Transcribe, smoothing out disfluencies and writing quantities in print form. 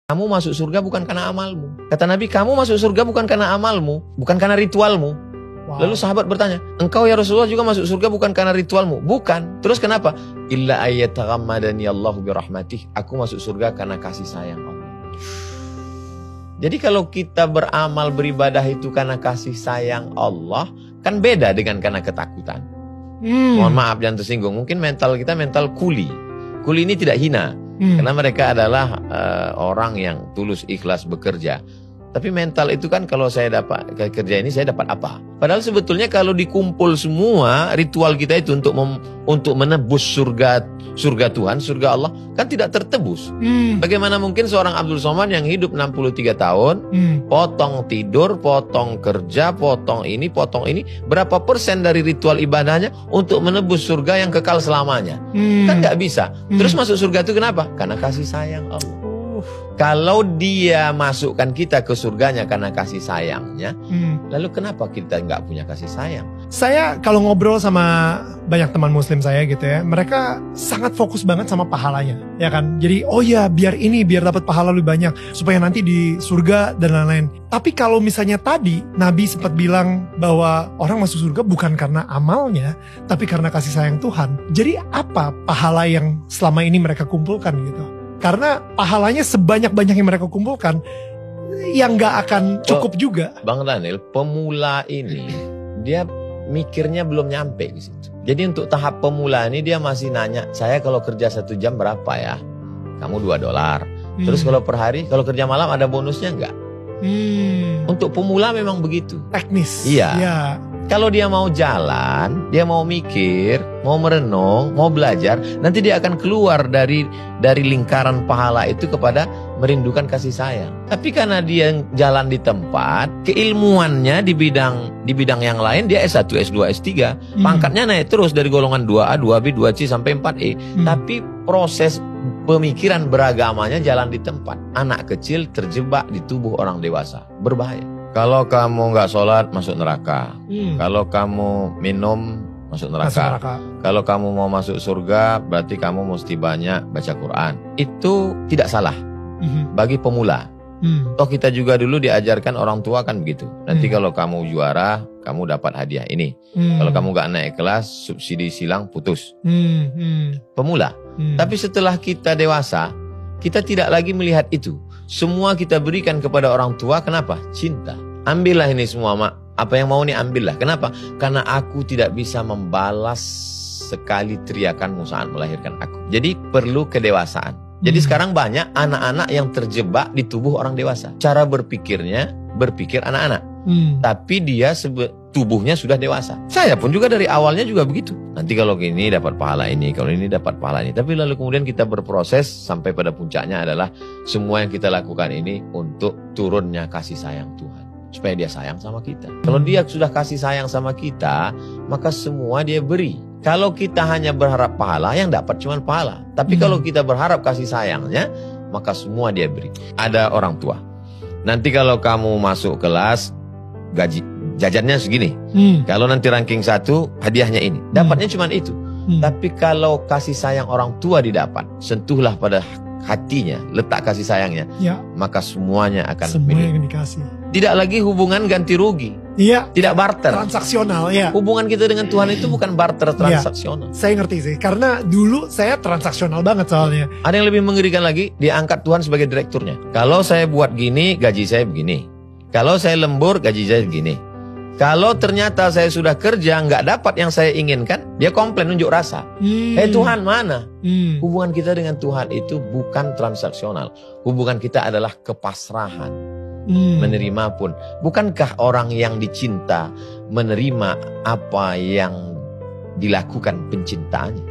Kamu masuk surga bukan karena amalmu. Kata Nabi, kamu masuk surga bukan karena amalmu, bukan karena ritualmu. Wow. Lalu sahabat bertanya, engkau ya Rasulullah juga masuk surga bukan karena ritualmu? Bukan. Terus kenapa? Illa ayyataghammadani Allahu birahmatih. Aku masuk surga karena kasih sayang Allah. Jadi kalau kita beramal beribadah itu karena kasih sayang Allah, kan beda dengan karena ketakutan. Mohon maaf jangan tersinggung. Mungkin mental kita mental kuli. Kuli ini tidak hina. Karena mereka adalah orang yang tulus ikhlas bekerja. Tapi mental itu kan kalau saya dapat kerja ini saya dapat apa? Padahal sebetulnya kalau dikumpul semua ritual kita itu untuk menebus surga Tuhan, surga Allah kan tidak tertebus. Bagaimana mungkin seorang Abdul Somad yang hidup 63 tahun, potong tidur, potong kerja, potong ini, berapa persen dari ritual ibadahnya untuk menebus surga yang kekal selamanya? Kan nggak bisa. Terus masuk surga itu kenapa? Karena kasih sayang Allah. Kalau dia masukkan kita ke surganya karena kasih sayangnya, lalu kenapa kita nggak punya kasih sayang? Saya kalau ngobrol sama banyak teman muslim saya gitu ya, mereka sangat fokus banget sama pahalanya, ya kan? Jadi oh ya biar dapat pahala lebih banyak supaya nanti di surga dan lain-lain. Tapi kalau misalnya tadi Nabi sempat bilang bahwa orang masuk surga bukan karena amalnya, tapi karena kasih sayang Tuhan. Jadi apa pahala yang selama ini mereka kumpulkan gitu? Karena pahalanya sebanyak-banyak yang mereka kumpulkan, yang gak akan cukup juga. Bang Daniel, pemula ini, dia mikirnya belum nyampe ke situ. Jadi untuk tahap pemula ini dia masih nanya, saya kalau kerja 1 jam berapa ya? Kamu $2. Terus kalau per hari, kalau kerja malam ada bonusnya enggak? Untuk pemula memang begitu. Teknis. Iya. Ya. Kalau dia mau jalan, dia mau mikir, mau merenung, mau belajar, nanti dia akan keluar dari lingkaran pahala itu kepada merindukan kasih sayang. Tapi karena dia jalan di tempat, keilmuannya di bidang yang lain, dia S1, S2, S3, pangkatnya naik terus dari golongan 2A, 2B, 2C sampai 4E. Tapi proses pemikiran beragamanya jalan di tempat. Anak kecil terjebak di tubuh orang dewasa, berbahaya. Kalau kamu nggak sholat masuk neraka. Kalau kamu minum masuk neraka. Kalau kamu mau masuk surga berarti kamu mesti banyak baca Quran. Itu tidak salah bagi pemula. Toh kita juga dulu diajarkan orang tua kan begitu. Nanti kalau kamu juara kamu dapat hadiah ini. Kalau kamu nggak naik kelas subsidi silang putus. Pemula. Tapi setelah kita dewasa kita tidak lagi melihat itu. Semua kita berikan kepada orang tua, kenapa? Cinta. Ambillah ini semua, Mak. Apa yang mau nih ambillah. Kenapa? Karena aku tidak bisa membalas sekali teriakanmu saat melahirkan aku. Jadi perlu kedewasaan. Jadi sekarang banyak anak-anak yang terjebak di tubuh orang dewasa. Cara berpikirnya, berpikir anak-anak. Tapi dia tubuhnya sudah dewasa. Saya pun juga dari awalnya juga begitu. Nanti kalau gini dapat pahala ini, kalau ini dapat pahala ini. Tapi lalu kemudian kita berproses sampai pada puncaknya adalah semua yang kita lakukan ini untuk turunnya kasih sayang Tuhan. Supaya dia sayang sama kita. Kalau dia sudah kasih sayang sama kita, maka semua dia beri. Kalau kita hanya berharap pahala, yang dapat cuma pahala. Tapi kalau kita berharap kasih sayangnya, maka semua dia beri. Ada orang tua. Nanti kalau kamu masuk kelas, gaji jajannya segini. Kalau nanti ranking 1, hadiahnya ini. Dapatnya cuma itu. Tapi kalau kasih sayang orang tua didapat, sentuhlah pada hatinya, letak kasih sayangnya, maka semuanya akan dikasih. Tidak lagi hubungan ganti rugi. Tidak barter. Transaksional, Hubungan kita dengan Tuhan itu bukan barter transaksional. Saya ngerti sih, karena dulu saya transaksional banget soalnya. Ada yang lebih mengerikan lagi, diangkat Tuhan sebagai direkturnya. Kalau saya buat gini, gaji saya begini. Kalau saya lembur, gaji saya begini. Kalau ternyata saya sudah kerja nggak dapat yang saya inginkan, dia komplain, nunjuk rasa. Tuhan mana? Hubungan kita dengan Tuhan itu bukan transaksional. Hubungan kita adalah kepasrahan. Menerima pun. Bukankah orang yang dicinta menerima apa yang dilakukan pencintaannya?